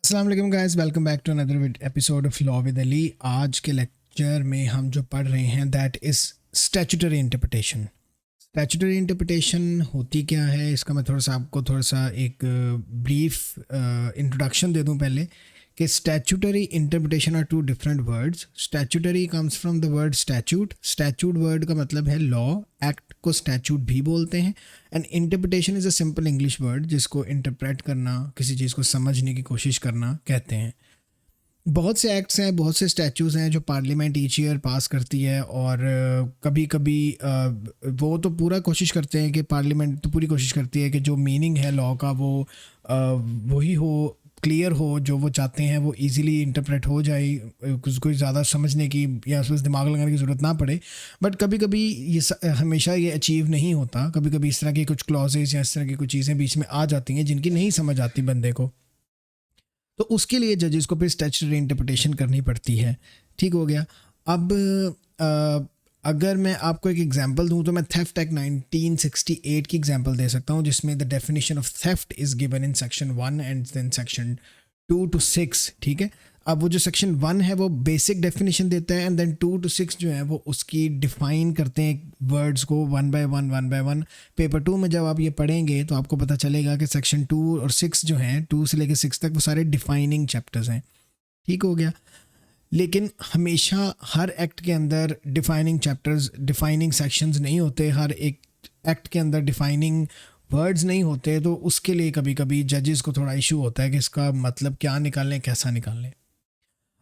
अस्सलाम वालेकुम guys, welcome back to another episode of law with Ali. आज के लेक्चर में हम जो पढ़ रहे हैं that is statutory interpretation. Statutory interpretation होती क्या है, इसका मैं आपको थोड़ा सा एक ब्रीफ इंट्रोडक्शन दे दूं पहले कि statutory interpretation are two different words. Statutory comes from the word statute. Statute word का मतलब है लॉ, एक्ट को स्टैट्यूट भी बोलते हैं। And interpretation is a simple English word जिसको इंटरप्रेट करना, किसी चीज़ को समझने की कोशिश करना कहते हैं। बहुत से एक्ट्स हैं, बहुत से स्टैचूज़ हैं जो पार्लियामेंट ईच ईयर पास करती है, और कभी कभी वो तो पूरा कोशिश करते हैं कि पार्लियामेंट तो पूरी कोशिश करती है कि जो मीनिंग है लॉ का वो वही हो, क्लियर हो, जो वो चाहते हैं वो इजीली इंटरप्रेट हो जाए, कोई ज़्यादा समझने की या उसमें दिमाग लगाने की ज़रूरत ना पड़े। बट कभी कभी ये हमेशा ये अचीव नहीं होता। कभी कभी इस तरह की कुछ क्लॉजेज या इस तरह की कुछ चीज़ें बीच में आ जाती हैं जिनकी नहीं समझ आती बंदे को, तो उसके लिए जजेस को फिर स्टैट्यूटरी इंटरप्रिटेशन करनी पड़ती है। ठीक हो गया। अब अगर मैं आपको एक एग्जांपल दूं तो मैं थेफ्ट एक्ट 1968 की एग्जांपल दे सकता हूं, जिसमें the definition of theft is given in section 1 and then section 2 to 6। ठीक है। अब वो जो सेक्शन 1 है वो बेसिक डेफिनेशन देता है, एंड देन 2 to 6 जो है वो उसकी डिफ़ाइन करते हैं वर्ड्स को वन बाय वन। पेपर 2 में जब आप ये पढ़ेंगे तो आपको पता चलेगा कि सेक्शन 2 और 6 जो हैं, 2 से लेकर 6 तक, वो सारे डिफाइनिंग चैप्टर्स हैं। ठीक हो गया। लेकिन हमेशा हर एक्ट के अंदर डिफाइनिंग चैप्टर्स, डिफाइनिंग सेक्शंस नहीं होते। हर एक एक्ट के अंदर डिफाइनिंग वर्ड्स नहीं होते, तो उसके लिए कभी कभी जजेस को थोड़ा इशू होता है कि इसका मतलब क्या निकालें, कैसा निकालें।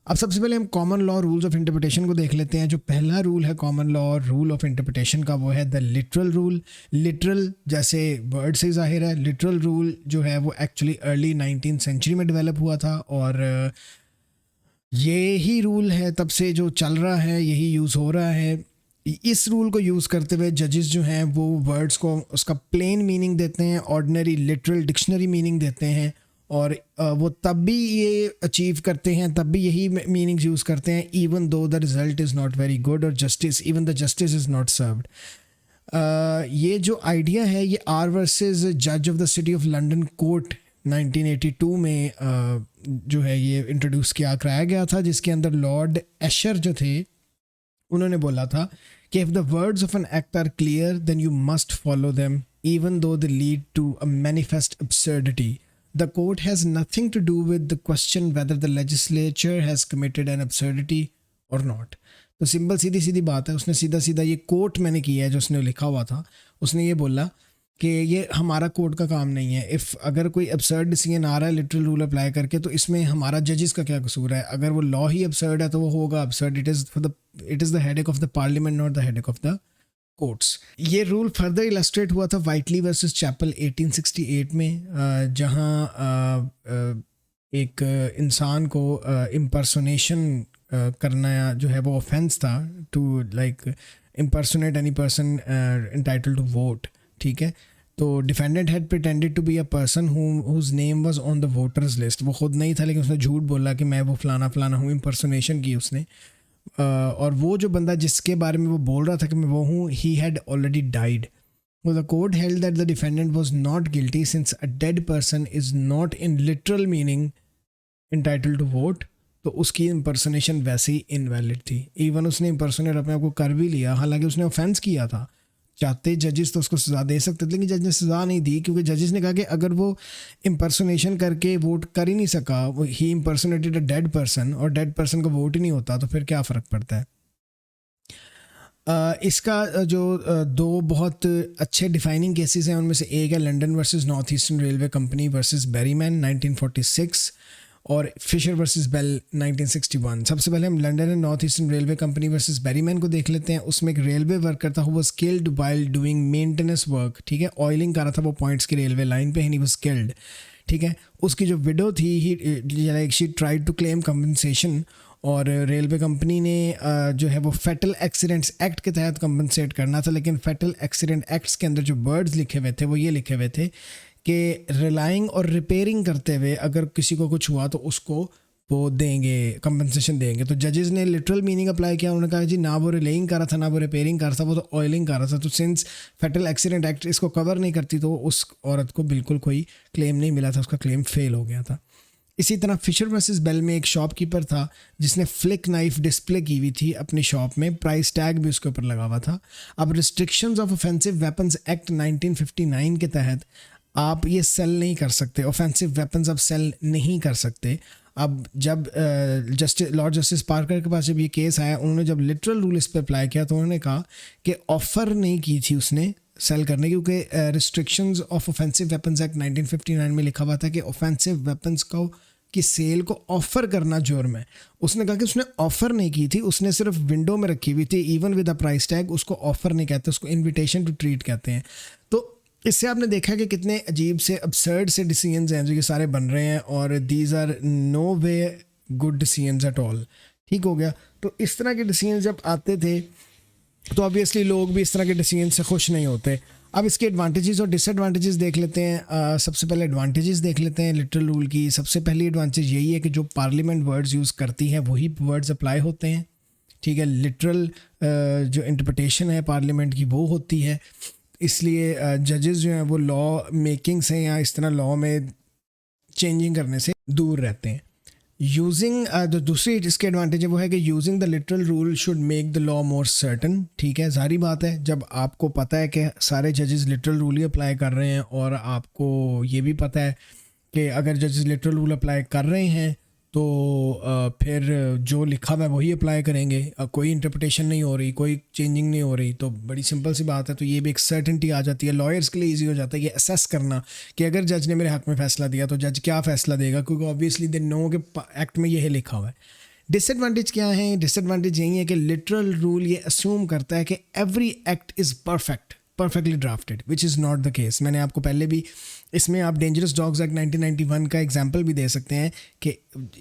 अब सबसे पहले हम common law rules of interpretation को देख लेते हैं। जो पहला रूल है common law rule of interpretation का, वो है द लिटरल रूल। लिटरल जैसे वर्ड से जाहिर है, लिटरल रूल जो है वो एक्चुअली अर्ली 19th सेंचुरी में डेवलप हुआ था, और ये ही रूल है तब से जो चल रहा है, यही यूज़ हो रहा है। इस रूल को यूज़ करते हुए जजेस जो हैं वो वर्ड्स को उसका प्लेन मीनिंग देते हैं, ऑर्डिनरी लिटरल डिक्शनरी मीनिंग देते हैं, और वो तब भी ये अचीव करते हैं, तब भी यही मीनिंग्स यूज़ करते हैं, even though the result is not very good और justice, even the justice is not served. ये जो आइडिया है ये आर वर्सेस जज of the City of London court 1982 में जो है ये इंट्रोड्यूस कराया गया था, जिसके अंदर लॉर्ड एशर जो थे उन्होंने बोला था कि if the words of an act are clear then you must follow them even though they lead to a manifest absurdity. The court has nothing to do with the question whether the legislature has committed an absurdity or not. तो simple सीधी सीधी बात है, उसने सीधा सीधा ये court मैंने किया है जो उसने लिखा हुआ था, उसने ये बोला कि ये हमारा कोर्ट का काम नहीं है। इफ़ अगर कोई absurd डिसीजन आ रहा है लिटरल रूल अप्लाई करके, तो इसमें हमारा जजेस का क्या कसूर है? अगर वो लॉ ही absurd है तो वो होगा absurd. It is the headache of the parliament, not the headache of the courts. ये रूल फर्दर इलस्ट्रेट हुआ था वाइटली वर्सेस चैपल 1868 में, जहां एक इंसान को इम्पर्सोनेशन करना जो है वो ऑफेंस था, to like impersonate any person entitled to vote. ठीक है। तो defendant had pretended to be a person whose name was on the voters list. वो खुद नहीं था, लेकिन उसने झूठ बोला कि मैं वो फलाना फलाना हूँ, इम्पर्सोनेशन की उसने। और वो जो बंदा जिसके बारे में वो बोल रहा था कि मैं वो हूँ, he had already died. The court held that the defendant was not guilty since a dead person is not in literal meaning entitled to vote. तो उसकी इम्पर्सोनेशन वैसे ही इनवैलिड थी। इवन उसने इम्पर्सोनेट अपने आप को कर भी लिया, हालांकि उसने ऑफेंस किया था। चाहते जजेस तो उसको सज़ा दे सकते थे, लेकिन जज ने सज़ा नहीं दी, क्योंकि जजेस ने कहा कि अगर वो इम्पर्सोनेशन करके वोट कर ही नहीं सका, वो ही इम्पर्सोनेटेड अ डेड पर्सन, और डेड पर्सन का वोट ही नहीं होता, तो फिर क्या फ़र्क पड़ता है? इसका जो दो बहुत अच्छे डिफाइनिंग केसेस हैं उनमें से एक है London versus north eastern railway company versus Berryman 1946, और फिशर वर्सेस बेल 1961। सबसे पहले हम London and north eastern railway company versus Berryman को देख लेते हैं। उसमें एक रेलवे वर्कर था, वो skilled while doing maintenance work. ठीक है। ऑयलिंग कर रहा था वो पॉइंट्स की रेलवे लाइन पे, ही वाज स्किल्ड। ठीक है। उसकी जो विडो थी, he she tried to claim compensation, और रेलवे कंपनी ने जो है वो फेटल एक्सीडेंट्स एक्ट के तहत कंपनसेट करना था। लेकिन फेटल एक्सीडेंट एक्ट्स के अंदर जो वर्ड्स लिखे हुए थे वो ये लिखे हुए थे कि रिलाइंग और रिपेयरिंग करते हुए अगर किसी को कुछ हुआ तो उसको वो देंगे, कंपनसेशन देंगे। तो जजेस ने लिटरल मीनिंग अप्लाई किया। उन्होंने कहा जी ना वो रिलेइंग कर रहा था, ना वो रिपेयरिंग कर रहा था, वो तो ऑयलिंग कर रहा था। तो सिंस फेटल एक्सीडेंट एक्ट इसको कवर नहीं करती, तो उस औरत को बिल्कुल कोई क्लेम नहीं मिला था, उसका क्लेम फेल हो गया था। इसी तरह फिशर वर्सेस बेल में एक शॉपकीपर था जिसने फ्लिक नाइफ डिस्प्ले की हुई थी अपनी शॉप में, प्राइस टैग भी उसके ऊपर लगा हुआ था। अब restrictions of offensive weapons act 1959 के तहत आप ये सेल नहीं कर सकते, ऑफेंसिव वेपन्स अब सेल नहीं कर सकते। अब जब लॉर्ड जस्टिस पार्कर के पास जब ये केस आया, उन्होंने जब लिटरल रूल इस पर अप्लाई किया तो उन्होंने कहा कि ऑफ़र नहीं की थी उसने सेल करने, क्योंकि restrictions of offensive weapons act 1959 में लिखा हुआ था कि ऑफेंसिव वेपन्स को की सेल को ऑफ़र करना जुर्म है। उसने कहा कि उसने ऑफ़र नहीं की थी, उसने सिर्फ विंडो में रखी हुई थी even with a price tag, उसको ऑफ़र नहीं कहते, उसको इन्विटेशन टू ट्रीट कहते हैं। तो इससे आपने देखा कि कितने अजीब से अबसर्ड से डिसीजंस हैं जो ये सारे बन रहे हैं, और these are no way good decisions at all. ठीक हो गया। तो इस तरह के डिसीजंस जब आते थे तो ऑब्वियसली लोग भी इस तरह के डिसीजन से खुश नहीं होते। अब इसके एडवांटेजेस और डिसएडवांटेजेस देख लेते हैं। सबसे पहले एडवांटेजेस देख लेते हैं लिटरल रूल की। सबसे पहली एडवांटेज यही है कि जो पार्लियामेंट वर्ड्स यूज़ करती हैं वही वर्ड्स अप्लाई होते हैं। ठीक है, लिटरल जो इंटरप्रिटेशन है पार्लियामेंट की वो होती है, इसलिए जजेस जो हैं वो लॉ मेकिंग से या इस तरह लॉ में चेंजिंग करने से दूर रहते हैं। यूजिंग जो दूसरी इसके एडवांटेज है वो है कि using the literal rule should make the law more certain. ठीक है, जाहिर बात है जब आपको पता है कि सारे जजेस लिटरल रूल ही अप्लाई कर रहे हैं और आपको ये भी पता है कि अगर जजेस लिटरल रूल अप्लाई कर रहे हैं तो फिर जो लिखा हुआ है वही अप्लाई करेंगे, कोई इंटरप्रिटेशन नहीं हो रही, कोई चेंजिंग नहीं हो रही, तो बड़ी सिंपल सी बात है। तो ये भी एक सर्टेनिटी आ जाती है, लॉयर्स के लिए इजी हो जाता है ये असेस करना कि अगर जज ने मेरे हक में फ़ैसला दिया तो जज क्या फ़ैसला देगा, क्योंकि ऑब्वियसली दे नो कि एक्ट में यही लिखा हुआ है। डिसएडवांटेज क्या है? डिसएडवांटेज यही है कि लिटरल रूल ये अस्यूम करता है कि every act is perfectly drafted, which is not the case. मैंने आपको पहले भी इसमें आप डेंजरस डॉग्स एक्ट 1991 का एग्जांपल भी दे सकते हैं कि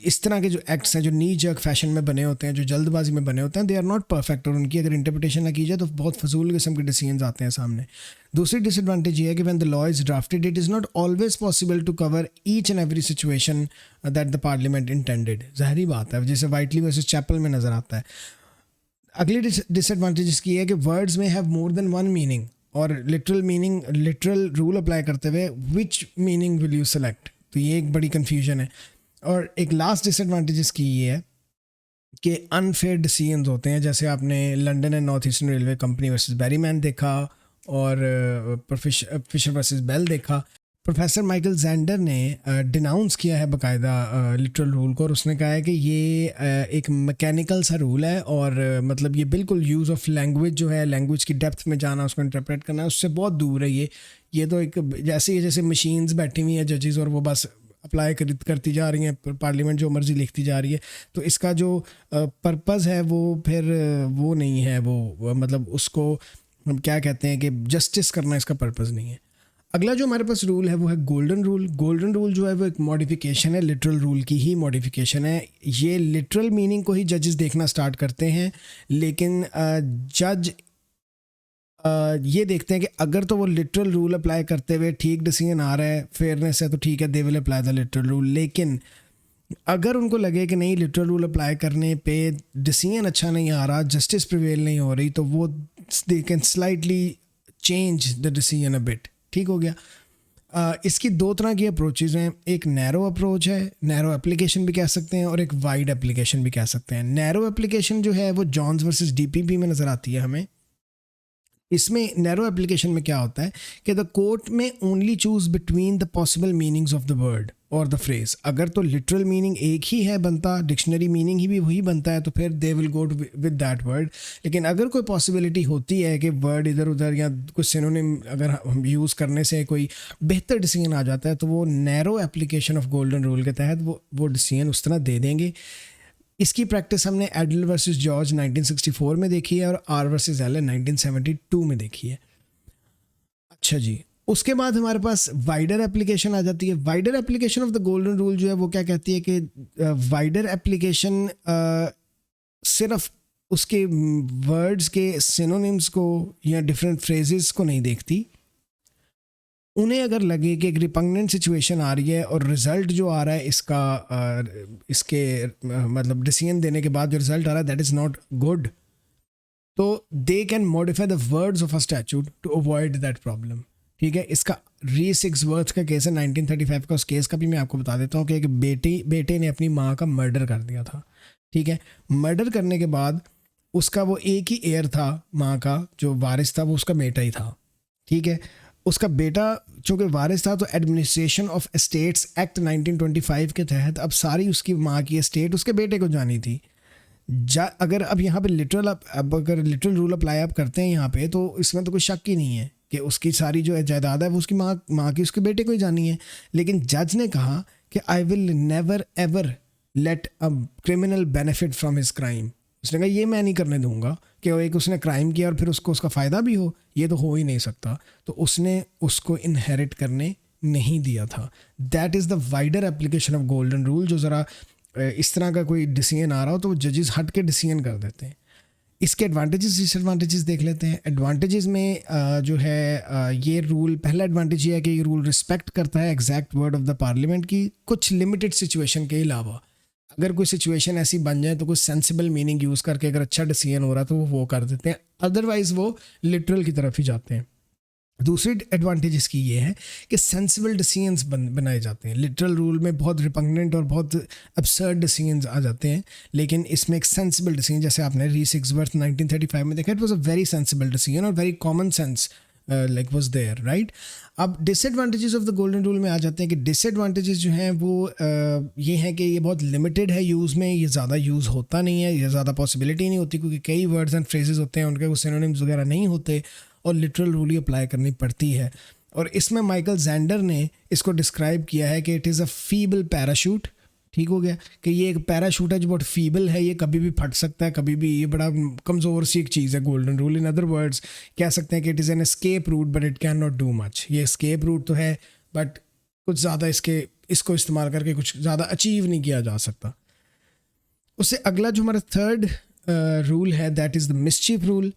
इस तरह के जो एक्ट्स हैं जो नी जर्क फैशन में बने होते हैं, जो जल्दबाजी में बने होते हैं, दे आर नॉट परफेक्ट, और उनकी अगर इंटरप्रिटेशन ना की जाए तो बहुत फजूल किस्म के डिसीजंस आते हैं सामने। दूसरी डिसएडवांटेज ये है कि when the law is drafted it is not always possible to cover each and every situation that the parliament intended. ज़ाहिर बात है, जैसे वाइटली वर्सेस चैपल में नज़र आता है। अगली डिसएडवांटेज इसकी है कि वर्ड्स में have more than one meaning, और लिटरल रूल अप्लाई करते हुए विच मीनिंग विल यू सेलेक्ट, तो ये एक बड़ी कन्फ्यूजन है। और एक लास्ट डिसएडवांटेज इसकी ये है कि अनफेयर डिसीजंस होते हैं, जैसे आपने London and north eastern railway company versus Berryman देखा और फिशर वर्सेस बेल देखा। प्रोफेसर माइकल जैंडर ने डिनाउंस किया है बाकायदा लिटरल रूल को, और उसने कहा है कि ये एक मैकेनिकल सा रूल है, और मतलब ये बिल्कुल यूज़ ऑफ लैंग्वेज जो है, लैंग्वेज की डेप्थ में जाना, उसको इंटरप्रेट करना, उससे बहुत दूर है ये तो एक जैसे मशीन्स बैठी हुई हैं जजेस और वो बस अप्लाई करती जा रही हैं, पार्लियामेंट जो मर्जी लिखती जा रही है। तो इसका जो पर्पज़ है वो फिर वो नहीं है, वो मतलब उसको हम क्या कहते हैं कि जस्टिस करना इसका पर्पज़ नहीं है। अगला जो हमारे पास रूल है वो है गोल्डन रूल। गोल्डन रूल जो है वो एक मॉडिफिकेशन है, लिटरल रूल की ही मॉडिफिकेशन है। ये लिटरल मीनिंग को ही जजेस देखना स्टार्ट करते हैं, लेकिन जज ये देखते हैं कि अगर तो वो लिटरल रूल अप्लाई करते हुए ठीक डिसीजन आ रहा है, फेयरनेस है, तो ठीक है, they will apply the literal rule. लेकिन अगर उनको लगे कि नहीं लिटरल रूल अप्लाई करने पे डिसीजन अच्छा नहीं आ रहा, जस्टिस प्रिवेल नहीं हो रही, तो वो they can slightly change the decision a bit. ठीक हो गया। इसकी दो तरह की अप्रोचेज हैं, एक नैरो अप्रोच है, नैरो एप्लीकेशन भी कह सकते हैं, और एक वाइड एप्लीकेशन भी कह सकते हैं। नैरो एप्लीकेशन जो है वो जॉन्स वर्सेस डीपीपी में नज़र आती है हमें। इसमें नैरो एप्लीकेशन में क्या होता है कि द कोर्ट में only choose between the possible meanings of the word और द फ्रेज। अगर तो लिटरल मीनिंग एक ही है बनता, डिक्शनरी मीनिंग ही भी वही बनता है, तो फिर they will go with that word. लेकिन अगर कोई पॉसिबिलिटी होती है कि वर्ड इधर उधर या कुछ सिनोनिम अगर हम यूज़ करने से कोई बेहतर डिसीजन आ जाता है, तो वो narrow application of golden rule के तहत वो डिसीजन उस तरह दे देंगे। इसकी प्रैक्टिस हमने एडल वर्सेस जॉर्ज 1964 में देखी है और आर वर्सेस एलन 1972 में देखी है। अच्छा जी, उसके बाद हमारे पास वाइडर एप्लीकेशन आ जाती है। Wider application of the golden rule जो है वो क्या कहती है कि वाइडर एप्लीकेशन सिर्फ उसके वर्ड्स के सिनोनिम्स को या डिफरेंट फ्रेजेस को नहीं देखती। उन्हें अगर लगे कि एक रिपग्नेंट सिचुएशन आ रही है और रिज़ल्ट जो आ रहा है इसके मतलब डिसीजन देने के बाद जो रिज़ल्ट आ रहा है दैट इज़ नॉट गुड, तो they can modify the words of a statute to avoid that problem. ठीक है। इसका रीसिग्सवर्थ का केस है 1935 का। उस केस का भी मैं आपको बता देता हूँ कि एक बेटे ने अपनी माँ का मर्डर कर दिया था, ठीक है। मर्डर करने के बाद उसका वो एक ही एयर था, माँ का जो वारिस था वो उसका बेटा ही था, ठीक है। उसका बेटा चूँकि वारिस था तो एडमिनिस्ट्रेशन ऑफ एस्टेट्स एक्ट 1925 के तहत अब सारी उसकी माँ की एस्टेट उसके बेटे को जानी थी। अगर अब यहाँ पे अब अगर लिटरल रूल अप्लाई आप करते हैं यहाँ पे, तो इसमें तो कोई शक ही नहीं है कि उसकी सारी जो जायदाद है वो उसकी माँ की उसके बेटे को ही जानी है। लेकिन जज ने कहा कि I will never ever let a criminal benefit from his crime. उसने कहा ये मैं नहीं करने दूंगा कि वो एक उसने क्राइम किया और फिर उसको उसका फ़ायदा भी हो, ये तो हो ही नहीं सकता। तो उसने उसको इनहेरिट करने नहीं दिया था। That is the wider application of golden rule. जो ज़रा इस तरह का कोई डिसीजन आ रहा हो तो जजेस हट के डिसीजन कर देते हैं। इसके एडवांटेजेस डिसएडवांटेजेस देख लेते हैं। एडवांटेजेस में जो है ये रूल, पहला एडवांटेज ये है कि ये रूल रिस्पेक्ट करता है exact word of the parliament की, कुछ लिमिटेड सिचुएशन के अलावा। अगर कोई सिचुएशन ऐसी बन जाए तो कुछ सेंसिबल मीनिंग यूज़ करके अगर अच्छा डिसीजन हो रहा है तो वो कर देते हैं, अदरवाइज वो लिटरल की तरफ ही जाते हैं। दूसरी एडवांटेज इसकी ये है कि सेंसिबल डिसीजंस बनाए जाते हैं। लिटरल रूल में बहुत रिपग्नेंट और बहुत अब्सर्ड डिसीजंस आ जाते हैं, लेकिन इसमें एक सेंसिबल डिसीजन, जैसे आपने रीसिग्सवर्थ 1935 में देखा, it was a very sensible decision और very common sense like was there, right. अब disadvantages of the golden rule में आ जाते हैं कि डिसएडवांटेजेस जो हैं वो ये हैं कि ये बहुत लिमिटेड है यूज़ में, ये ज़्यादा यूज़ होता नहीं है, ये ज़्यादा पॉसिबिलिटी नहीं होती क्योंकि कई वर्ड्स एंड फ्रेजेस होते हैं उनके सिनोनिम्स वगैरह नहीं होते और लिटरल रूल ही अप्लाई करनी पड़ती है। और इसमें माइकल जैंडर ने इसको डिस्क्राइब किया है कि it is a feeble parachute. ठीक हो गया कि ये एक पैराशूट है जो बहुत फीबल है, ये कभी भी फट सकता है, कभी भी, ये बड़ा कमज़ोर सी एक चीज़ है golden rule. In other words कह सकते हैं कि it is an escape route but it can not do much. ये एस्केप रूट तो है बट कुछ ज़्यादा इसको इस्तेमाल करके कुछ ज़्यादा अचीव नहीं किया जा सकता। उससे अगला जो हमारा थर्ड रूल है that is the mischief rule.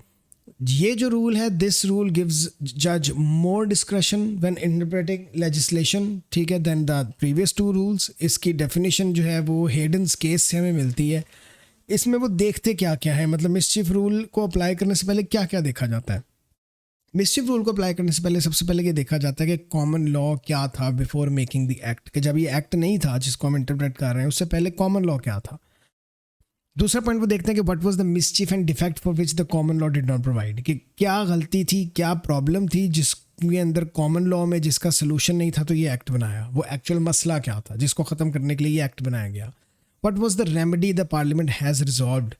ये जो रूल है, दिस रूल गिव्स जज more discretion when interpreting legislation, ठीक है, then the previous two rules. इसकी डेफिनेशन जो है वो हेडन्स केस से हमें मिलती है। इसमें वो देखते क्या क्या है, मतलब मिसचीफ रूल को अप्लाई करने से पहले क्या क्या देखा जाता है। मिसचीफ रूल को अप्लाई करने से पहले सबसे पहले ये देखा जाता है कि कॉमन लॉ क्या था बिफोर मेकिंग द एक्ट, कि जब ये एक्ट नहीं था जिसको हम इंटरप्रेट कर रहे हैं उससे पहले कॉमन लॉ क्या था। दूसरा पॉइंट वो देखते हैं कि what was the mischief and defect for which the common law did not provide, कि क्या गलती थी, क्या प्रॉब्लम थी जिसके अंदर कॉमन लॉ में जिसका सोल्यूशन नहीं था तो ये एक्ट बनाया, वो एक्चुअल मसला क्या था जिसको ख़त्म करने के लिए ये एक्ट बनाया गया। What was the remedy the parliament has resolved,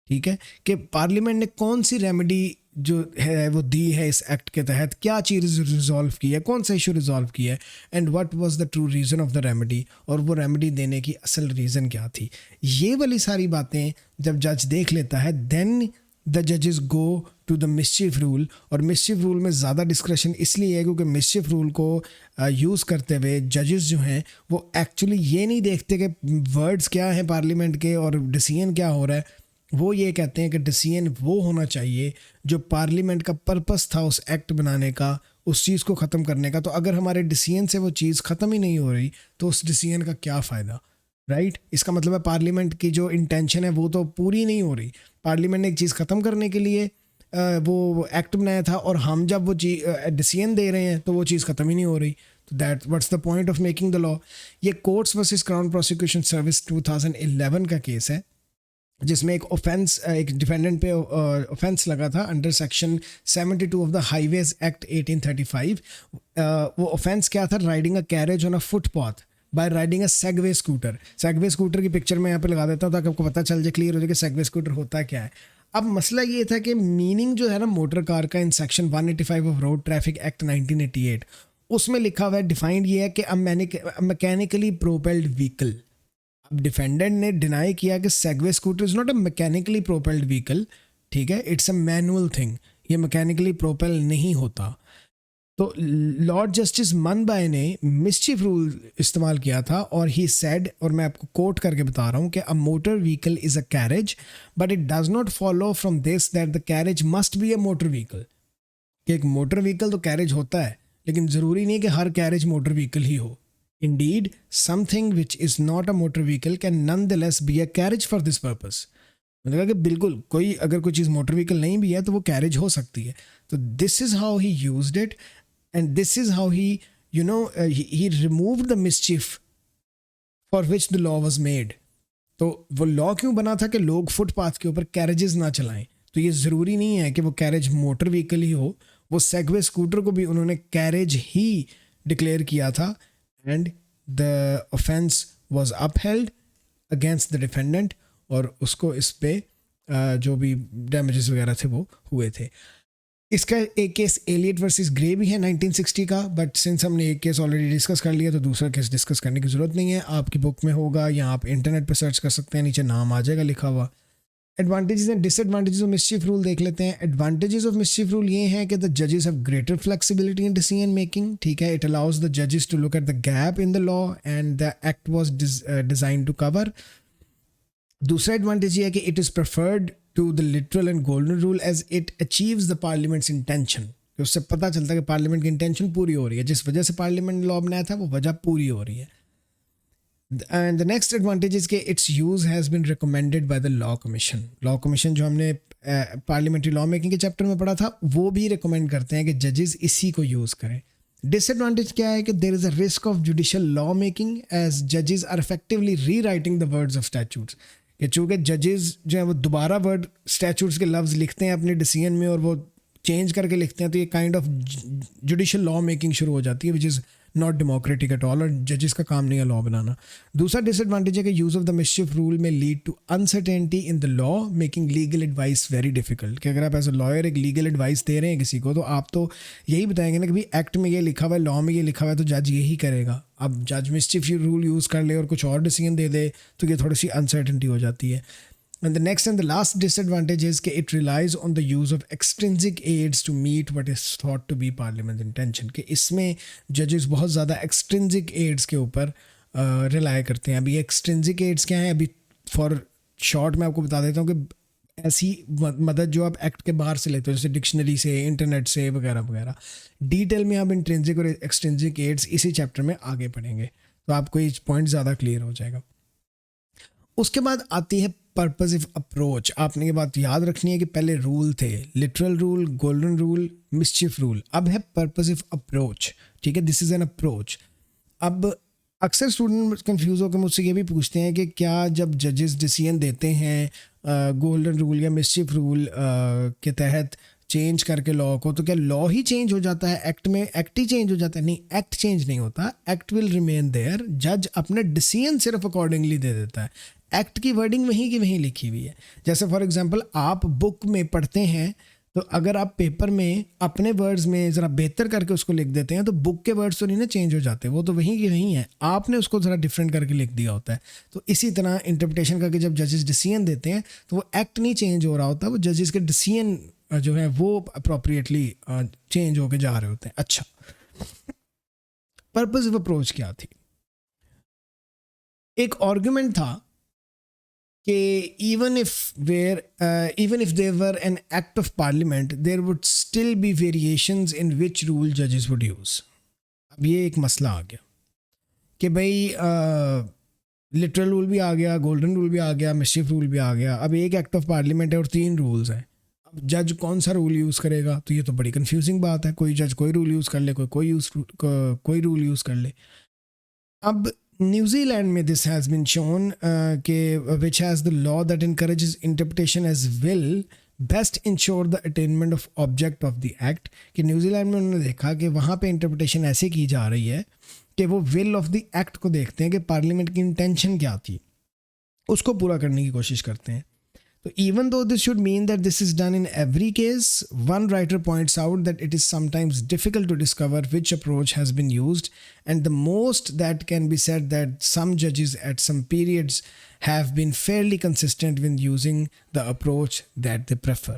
ठीक है, कि पार्लियामेंट ने कौन सी रेमेडी जो है वो दी है इस एक्ट के तहत, क्या चीज़ रिजॉल्व की है, कौन सा इशू रिजॉल्व किया है, and what was the true reason of the remedy, और वो रेमेडी देने की असल रीज़न क्या थी। ये वाली सारी बातें जब जज देख लेता है देन द जजेस go to the mischief rule. और मिसचीफ रूल में ज़्यादा डिस्क्रेशन इसलिए है क्योंकि मिसचीफ रूल को यूज़ करते हुए जजेस जो हैं वो एक्चुअली ये नहीं देखते कि वर्ड्स क्या हैं पार्लियामेंट के और डिसीजन क्या हो रहा है, वो ये कहते हैं कि डिसीजन वो होना चाहिए जो पार्लियामेंट का पर्पस था उस एक्ट बनाने का, उस चीज़ को ख़त्म करने का। तो अगर हमारे डिसीजन से वो चीज़ ख़त्म ही नहीं हो रही तो उस डिसीजन का क्या फ़ायदा, राइट। इसका मतलब है पार्लियामेंट की जो इंटेंशन है वो तो पूरी नहीं हो रही। पार्लियामेंट ने एक चीज़ ख़त्म करने के लिए वो एक्ट बनाया था और हम जब वो डिसीजन दे रहे हैं तो वो चीज़ ख़त्म ही नहीं हो रही। तो that what's the point of making the law. ये Courts versus Crown Prosecution Service 2011 का केस है जिसमें एक डिफेंडेंट पे ऑफेंस लगा था under section 72 of the highways act 1835। वो ऑफेंस क्या था, riding a carriage on a footpath by riding a segway scooter. Segway scooter की पिक्चर मैं यहाँ पे लगा देता हूँ ताकि आपको पता चल जाए, क्लियर हो जाए कि सेगवे स्कूटर होता क्या है। अब मसला ये था कि मीनिंग जो है ना मोटर कार का in section 185 of road traffic act 1988 उसमें लिखा हुआ है, डिफाइंड ये है कि मैकेनिकली प्रोपेल्ड व्हीकल। अब डिफेंडेंट ने डिनाई किया कि Segway scooter is not a mechanically propelled vehicle, ठीक है, इट्स अ मैनुअल थिंग, ये मैकेनिकली प्रोपेल नहीं होता। तो लॉर्ड जस्टिस मनबाई ने मिसचीफ रूल इस्तेमाल किया था और ही सेड, और मैं आपको कोट करके बता रहा हूँ कि a motor vehicle is a carriage but it does not follow from this that the carriage must be a motor vehicle. कि एक मोटर व्हीकल तो कैरेज होता है लेकिन ज़रूरी नहीं कि हर कैरेज मोटर व्हीकल ही हो। Indeed, something which is not a motor vehicle can nonetheless be a carriage for this purpose. मतलब कि बिल्कुल अगर कोई चीज़ मोटर व्हीकल नहीं भी है तो वो कैरेज हो सकती है। तो this is how he used it. And this is how he he removed the mischief for which the law was made. तो वो लॉ क्यों बना था कि लोग फुटपाथ के ऊपर कैरेजेस ना चलाएं. तो ये ज़रूरी नहीं है कि वो कैरेज मोटर व्हीकल ही हो, वो सेगवे स्कूटर को भी उन्होंने कैरेज ही डिक्लेयर किया था. And the offence was upheld against the defendant, और उसको इस पे जो भी डैमेजेस वगैरह थे वो हुए थे. इसका एक केस एलियट वर्सेस ग्रे भी है 1960 का, बट सिंस हमने एक केस ऑलरेडी डिस्कस कर लिया तो दूसरा केस डिस्कस करने की ज़रूरत नहीं है. आपकी बुक में होगा या आप इंटरनेट पर सर्च कर सकते हैं, नीचे नाम आ जाएगा लिखा हुआ. Advantages and disadvantages of mischief rule देख लेते हैं. एडवांटेजेस ऑफ मिस्चीफ रूल ये हैं कि द जजेस have greater flexibility in decision making. ठीक है, इट अलाउज द जजेस to look at the gap in the law and the act was design to cover. दूसरा एडवांटेज ये है कि it is preferred to the literal and golden rule as it achieves the parliament's intention. उससे पता चलता है कि parliament की इंटेंशन पूरी हो रही है, जिस वजह से पार्लियामेंट लॉ बनाया था वो वजह पूरी हो रही है. And the next advantage is कि it's use has been recommended by the Law Commission. Law Commission जो हमने पार्लियामेंट्री लॉ मेकिंग के चैप्टर में पढ़ा था वो भी रिकमेंड करते हैं कि जजेस इसी को यूज़ करें. डिसएडवांटेज क्या है कि there is a risk of judicial law making as जजेस are effectively rewriting the words of statutes. कि चूँकि जजेस जो है वो दोबारा वर्ड स्टैट्यूट्स के लफ्ज़ लिखते हैं अपने डिसीजन में और वो चेंज करके लिखते हैं, तो ये kind of judicial law making शुरू हो जाती है which is not democratic at all, और जजेस का काम नहीं है लॉ बनाना. दूसरा डिसएडवांटेज है कि use of the mischief rule में lead to uncertainty in the law, making legal advice very difficult. कि अगर आप एज अ लॉयर एक लीगल एडवाइस दे रहे हैं किसी को, तो आप तो यही बताएंगे ना कि भाई एक्ट में ये लिखा हुआ है, लॉ में ये लिखा हुआ है, तो जज यही करेगा. अब जज मिस्चिफ रूल यूज़ कर ले और कुछ और डिसीजन दे दे तो ये थोड़ी सी अनसर्टेनिटी हो जाती है. And the next and the last disadvantage is that it relies on the use of extrinsic aids to meet what is thought to be parliament's intention. कि इसमें judges बहुत ज़्यादा extrinsic aids के ऊपर rely करते हैं. अभी extrinsic aids क्या हैं, अभी for short मैं आपको बता देता हूँ कि ऐसी मदद जो आप एक्ट के बाहर से लेते हो, जैसे डिक्शनरी से, इंटरनेट से वगैरह वगैरह. डिटेल में आप इंट्रिंसिक और एक्सट्रिंसिक एड्स इसी चैप्टर में आगे पढ़ेंगे, तो आपको ये पॉइंट ज़्यादा क्लियर हो जाएगा. उसके बाद आती है पर्पसिव अप्रोच. आपने ये बात याद रखनी है कि पहले रूल थे literal rule, golden rule, mischief rule. अब है पर्पसिव अप्रोच. ठीक है, दिस इज़ एन अप्रोच. अब अक्सर स्टूडेंट कंफ्यूज होकर मुझसे ये भी पूछते हैं कि क्या जब जजेस डिसीजन देते हैं गोल्डन रूल या मिस्चिफ रूल के तहत चेंज करके लॉ को, तो क्या लॉ ही चेंज हो जाता है, एक्ट में एक्ट ही चेंज हो जाता है? नहीं, एक्ट चेंज नहीं होता, एक्ट विल रिमेन देयर. जज अपने डिसीजन सिर्फ अकॉर्डिंगली दे देता है. एक्ट की वर्डिंग वहीं की वहीं लिखी हुई है. जैसे फॉर एग्जांपल आप बुक में पढ़ते हैं, तो अगर आप पेपर में अपने वर्ड्स में ज़रा बेहतर करके उसको लिख देते हैं तो बुक के वर्ड्स तो नहीं ना चेंज हो जाते, वो तो वहीं की वहीं है, आपने उसको ज़रा डिफरेंट करके लिख दिया होता है. तो इसी तरह इंटरप्रिटेशन करके जब जजेस डिसीजन देते हैं तो वो एक्ट नहीं चेंज हो रहा होता, वो जजेस के डिसीजन जो है वो अप्रोप्रिएटली चेंज होके जा रहे होते हैं. अच्छा, पर्पसिव अप्रोच क्या थी? एक आर्गुमेंट था कि even if there were an act of parliament, there would still be variations in which rule judges would use. अब ये एक मसला आ गया कि भाई लिटरल रूल भी आ गया, गोल्डन रूल भी आ गया, मिस्चिफ रूल भी आ गया. अब एक एक्ट ऑफ पार्लियामेंट है और 3 रूल्स हैं. अब जज कौन सा रूल यूज़ करेगा? तो ये तो बड़ी कंफ्यूजिंग बात है. कोई जज कोई रूल यूज़ कर ले, कोई रूल यूज़ कर ले. अब न्यूजीलैंड में दिस हैज़ बिन शोन के which has the law that encourages interpretation as will best ensure the attainment of object of the act. कि न्यूजीलैंड में उन्होंने देखा कि वहाँ पे इंटरप्रिटेशन ऐसे की जा रही है कि वो विल ऑफ द एक्ट को देखते हैं कि पार्लियामेंट की इंटेंशन क्या थी, उसको पूरा करने की कोशिश करते हैं. So even though this should mean that this is done in every case, one writer points out that it is sometimes difficult to discover which approach has been used, and the most that can be said that some judges at some periods have been fairly consistent with using the approach that they prefer.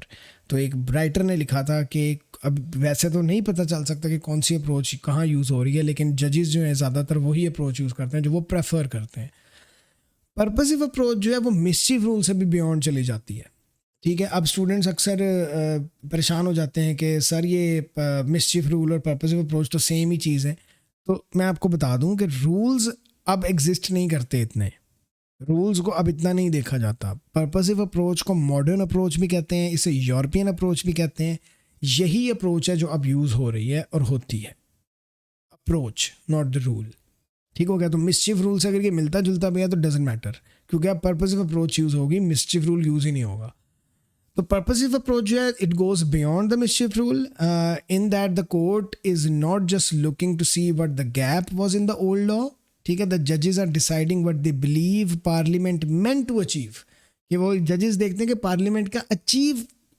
तो एक writer ने लिखा था कि अब वैसे तो नहीं पता चल सकता कि कौन सी अप्रोच कहाँ यूज़ हो रही है, लेकिन जजेस जो हैं ज़्यादातर वही अप्रोच यूज़ करते हैं जो वो प्रेफर करते हैं. पर्पसिव अप्रोच जो है वो मिस्चिफ रूल से भी बियॉन्ड चली जाती है. ठीक है, अब स्टूडेंट्स अक्सर परेशान हो जाते हैं कि सर ये मिस्चिफ रूल और पर्पसिव अप्रोच तो सेम ही चीज़ है. तो मैं आपको बता दूं कि रूल्स अब एग्जिस्ट नहीं करते, इतने रूल्स को अब इतना नहीं देखा जाता. पर्पसिव अप्रोच को मॉडर्न अप्रोच भी कहते हैं, इसे यूरोपियन अप्रोच भी कहते हैं. यही अप्रोच है जो अब यूज़ हो रही है और होती है. Approach not the rule. ठीक हो गया। तो मिसचिफ रूल से अगर ये मिलता जुलता भी है तो डजेंट मैटर, क्योंकि आप पर्पसिव अप्रोच यूज होगी, मिसचिफ रूल यूज ही नहीं होगा। तो पर्पसिव अप्रोच जो है it goes beyond the mischief rule in that the court is not just looking to see what the gap was in the old law. ठीक है, the जजेस are deciding what they believe parliament meant to achieve, कि वो जजेस देखते हैं कि parliament का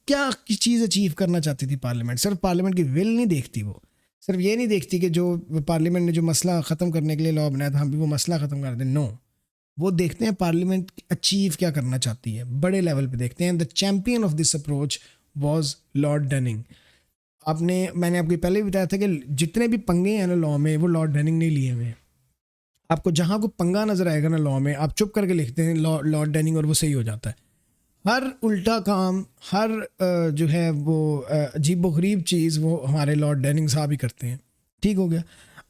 क्या चीज़ अचीव करना चाहती थी पार्लियामेंट। सिर्फ पार्लियामेंट की विल नहीं देखती, वो सिर्फ ये नहीं देखती कि जो पार्लियामेंट ने जो मसला ख़त्म करने के लिए लॉ बनाया था हम भी वो मसला ख़त्म कर दें। नो, वो देखते हैं पार्लियामेंट अचीव क्या करना चाहती है, बड़े लेवल पे देखते हैं। The champion of this approach was Lord Dunning. मैंने आपको पहले भी बताया था कि जितने भी पंगे हैं ना लॉ में वो लॉर्ड डनिंग ने लिए हुए हैं। आपको जहाँ को पंगा नजर आएगा ना लॉ में, आप चुप करके लिखते हैं लॉर्ड डनिंग और वो सही हो जाता है। हर उल्टा काम, हर जो है वो अजीब गरीब चीज़ वो हमारे लॉर्ड डनिंग साहब ही करते हैं। ठीक हो गया।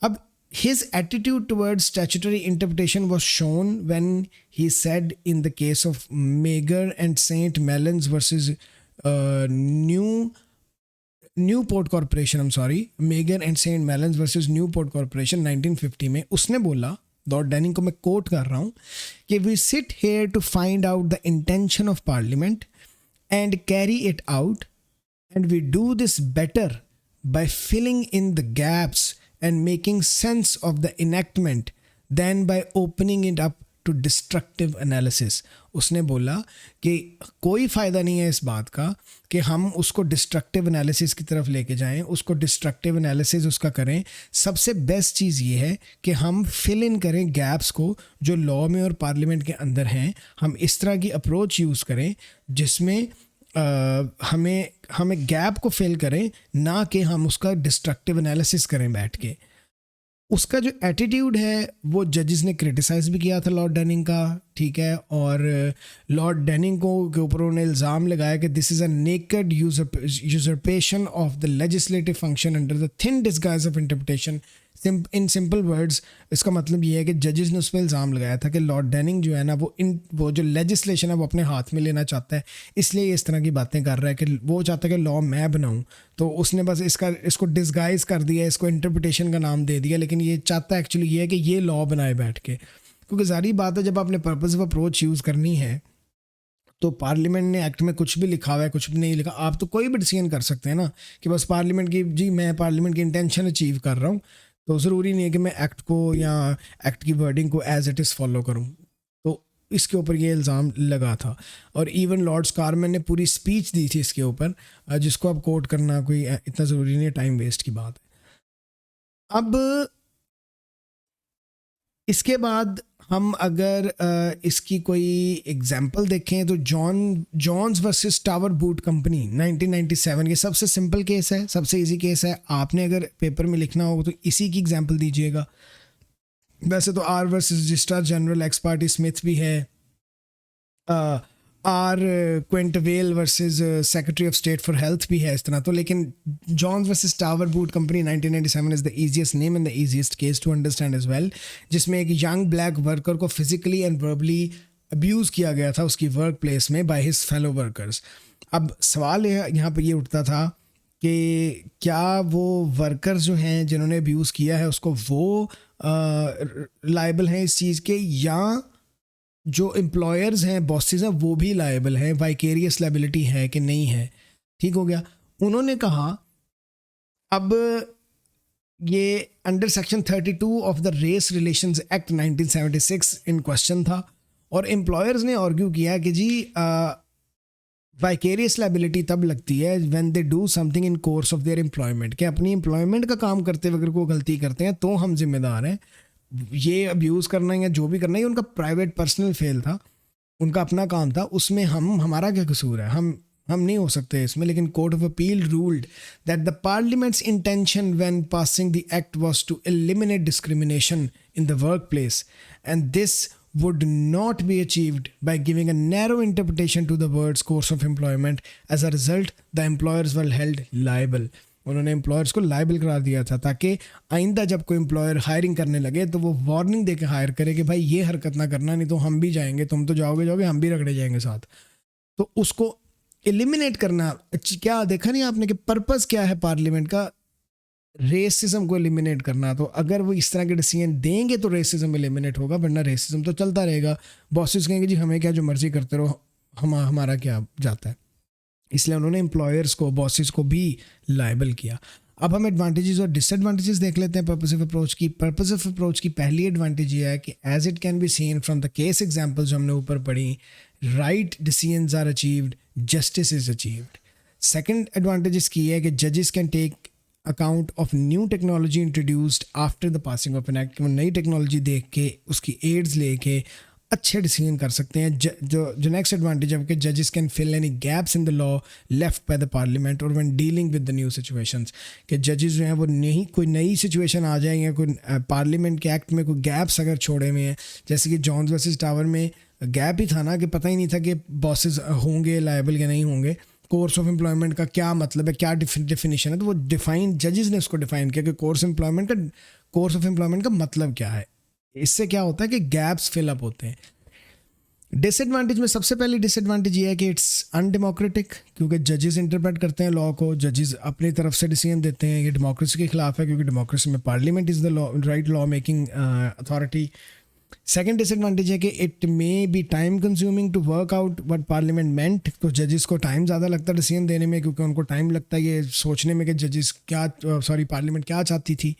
अब his attitude towards statutory interpretation was shown when he said in the case of Mager and St. Mellons versus Newport Corporation, Mager and St. Mellons versus Newport Corporation 1950 में उसने बोला, लॉर्ड डनिंग को मैं कोट कर रहा हूँ, कि we sit here to find out the intention of Parliament and carry it out, and we do this better by filling in the gaps and making sense of the enactment than by opening it up to destructive analysis. उसने बोला कि कोई फ़ायदा नहीं है इस बात का कि हम उसको डिस्ट्रक्टिव एनालिसिस की तरफ लेके जाएं, उसको डिस्ट्रक्टिव एनालिसिस उसका करें। सबसे बेस्ट चीज़ ये है कि हम फिल इन करें गैप्स को जो लॉ में और पार्लियामेंट के अंदर हैं। हम इस तरह की अप्रोच यूज़ करें जिसमें हमें गैप को फिल करें, ना कि हम उसका डिस्ट्रक्टिव एनालिसिस करें बैठ के। उसका जो एटीट्यूड है वो जजेस ने क्रिटिसाइज़ भी किया था लॉर्ड डनिंग का। ठीक है, और लॉर्ड डनिंग को के ऊपर उन्होंने इल्ज़ाम लगाया कि this is a naked usurpation of the legislative function under the thin disguise of interpretation. In simple words इसका मतलब ये है कि जजेस ने उस पर इल्ज़ाम लगाया था कि लॉर्ड डनिंग जो है ना वो जो लेजिस्लेशन है वो अपने हाथ में लेना चाहता है, इसलिए इस तरह की बातें कर रहा है कि वो चाहता है कि लॉ मैं बनाऊं, तो उसने बस इसको डिस्गाइज कर दिया, इसको इंटरप्रिटेशन का नाम दे दिया, लेकिन ये चाहता एक्चुअली ये है कि ये लॉ बनाए बैठ के। क्योंकि ज़ाहिर बात है जब आपने पर्पसिव अप्रोच यूज़ करनी है तो पार्लियामेंट ने एक्ट में कुछ भी लिखा हुआ है कुछ भी नहीं लिखा, आप तो कोई भी डिसीजन कर सकते हैं ना कि बस पार्लियामेंट की मैं पार्लियामेंट की इंटेंशन अचीव कर रहा हूँ, तो ज़रूरी नहीं है कि मैं एक्ट को या एक्ट की वर्डिंग को एज इट इज़ फॉलो करूँ। तो इसके ऊपर ये इल्ज़ाम लगा था, और इवन लॉर्ड स्कारमैन ने पूरी स्पीच दी थी इसके ऊपर, जिसको अब कोट करना कोई इतना ज़रूरी नहीं है, टाइम वेस्ट की बात है। अब इसके बाद हम अगर इसकी कोई एग्जांपल देखें तो Jones versus Tower Boot company 1997, ये सबसे सिंपल केस है, सबसे इजी केस है। आपने अगर पेपर में लिखना हो तो इसी की एग्जांपल दीजिएगा। वैसे तो R versus Registrar General ex parte Smith भी है, R Quintavalle versus Secretary of State for Health भी है इस तरह तो, लेकिन Jones versus Tower Boot company 1997 is the easiest name and the easiest case to understand as well, जिसमें एक यंग ब्लैक वर्कर को फिजिकली एंड वर्बली अब्यूज़ किया गया था उसकी वर्क प्लेस में बाय हिज फेलो वर्कर्स। अब सवाल यहाँ पर ये उठता था कि क्या वो वर्कर्स जो हैं जिन्होंने अब्यूज़ किया है उसको वो लायबल हैं इस चीज़ के, या जो एम्प्लॉयर्स हैं बॉसेस हैं वो भी लायबल हैं, वाइकेरियस लायबिलिटी है कि नहीं है। ठीक हो गया। उन्होंने कहा अब ये under section 32 of the race relations act 1976 in question था, और एम्प्लॉयर्स ने आर्ग्यू किया कि जी वाइकेरियस लायबिलिटी तब लगती है when they do something in course of their employment, कि अपनी एम्प्लॉयमेंट का काम करते हुए अगर कोई गलती करते हैं तो हम जिम्मेदार हैं। ये अब्यूज़ करना या जो भी करना है उनका प्राइवेट पर्सनल फेल था, उनका अपना काम था, उसमें हमारा क्या कसूर है, हम नहीं हो सकते इसमें। लेकिन court of appeal ruled that the parliament's intention when passing the act was to eliminate discrimination in the work place, and this would not be achieved by giving a narrow interpretation to the words course of employment. As a result, the employers were held liable. उन्होंने employers को liable करार दिया था ताकि आइंदा जब कोई employer hiring करने लगे तो वो वार्निंग दे के हायर करे कि भाई ये हरकत ना करना, नहीं तो हम भी जाएंगे, तुम तो जाओगे हम भी रगड़े जाएंगे साथ। तो उसको एलिमिनेट करना, क्या देखा नहीं आपने कि पर्पस क्या है पार्लियामेंट का? रेसिज्म को एलिमिनेट करना, तो अगर वो इस तरह के डिसीजन देंगे तो रेसिज्म एलिमिनेट होगा, वरना रेसिज्म तो चलता रहेगा। बॉसेस कहेंगे जी हमें क्या, जो मर्जी करते रहो, हमारा क्या जाता है। इसलिए उन्होंने एम्प्लॉयर्स को, बॉसेस को भी लायबल किया। अब हम एडवांटेजेस और डिसएडवांटेजेस देख लेते हैं पर्पसिव अप्रोच की। पर्पसिव अप्रोच की पहली एडवांटेज ये है कि as it can be seen from the case examples जो हमने ऊपर पढ़ी, right decisions are achieved, justice is achieved. Second advantage इसकी है कि जजेस can take account of new technology introduced after the passing of an act. वो नई टेक्नोलॉजी देख के उसकी एड्स लेके अच्छे डिसीजन कर सकते हैं। जो नेक्स्ट एडवांटेज है कि जजेस can fill any gaps in the law left by the parliament और when dealing with the new situations, कि जजेस जो हैं वो नहीं, कोई नई सिचुएशन आ जाए या कोई पार्लियामेंट के एक्ट में कोई गैप्स अगर छोड़े हुए हैं, जैसे कि जॉन्स वर्सेस टावर में गैप ही था ना, कि पता ही नहीं था कि बॉसेस होंगे लायबल या नहीं होंगे, कोर्स ऑफ एम्प्लॉयमेंट का क्या मतलब है, क्या डेफिनेशन है, तो वो डिफाइन, जजेस ने उसको डिफाइन किया कि कोर्स ऑफ एम्प्लॉयमेंट का मतलब क्या है। इससे क्या होता है कि गैप्स फिलअप होते हैं। डिसएडवांटेज में सबसे पहली डिसएडवांटेज ये है कि इट्स अनडेमोक्रेटिक, क्योंकि जजेस इंटरप्रेट करते हैं लॉ को, जजेस अपनी तरफ से डिसीजन देते हैं। ये डेमोक्रेसी के खिलाफ है, क्योंकि डेमोक्रेसी में parliament is the right law making authority. Second disadvantage है कि it may be time consuming to work out what parliament meant, तो जजेस को टाइम ज़्यादा लगता है डिसीजन देने में, क्योंकि उनको टाइम लगता है ये सोचने में कि जजेस क्या, पार्लियामेंट क्या चाहती थी।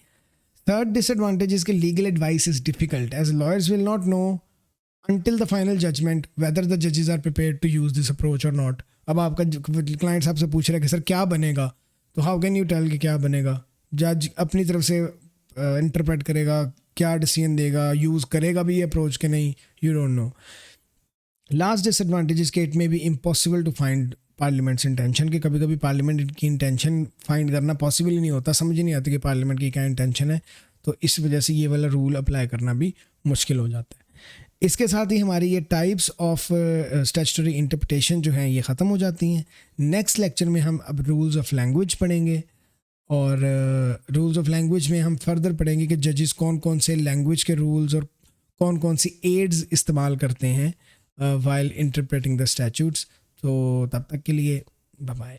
थर्ड डिसएडवांटेज इज कि legal advice is difficult, as lawyers will not know until the final judgment whether the judges are prepared to use this approach or not। अब आपका क्लाइंट आपसे पूछ रहा है कि सर क्या बनेगा, तो हाउ कैन यू टेल कि क्या बनेगा। जज अपनी तरफ से इंटरप्रेट करेगा, क्या डिसीजन देगा, यूज़ करेगा भी ये अप्रोच के नहीं, you don't know. Last disadvantage is कि it may be impossible to find parliament's intention, कि कभी कभी पार्लियामेंट की इंटेंशन फाइंड करना पॉसिबल ही नहीं होता, समझ ही नहीं आती कि पार्लियामेंट की क्या इंटेंशन है, तो इस वजह से ये वाला रूल अप्लाई करना भी मुश्किल हो जाता है। इसके साथ ही हमारी ये टाइप्स ऑफ स्टैट्यूटरी इंटरप्रिटेशन जो हैं ये ख़त्म हो जाती हैं। नेक्स्ट लेक्चर में हम अब रूल्स ऑफ लैंग्वेज पढ़ेंगे, और रूल्स ऑफ लैंग्वेज में हम फर्दर पढ़ेंगे कि जजेस कौन कौन से लैंग्वेज के रूल्स और कौन कौन सी एड्स इस्तेमाल करते हैं वाइल इंटरप्रेटिंग द स्टैट्यूट्स। तो तब तक के लिए बाय बाय।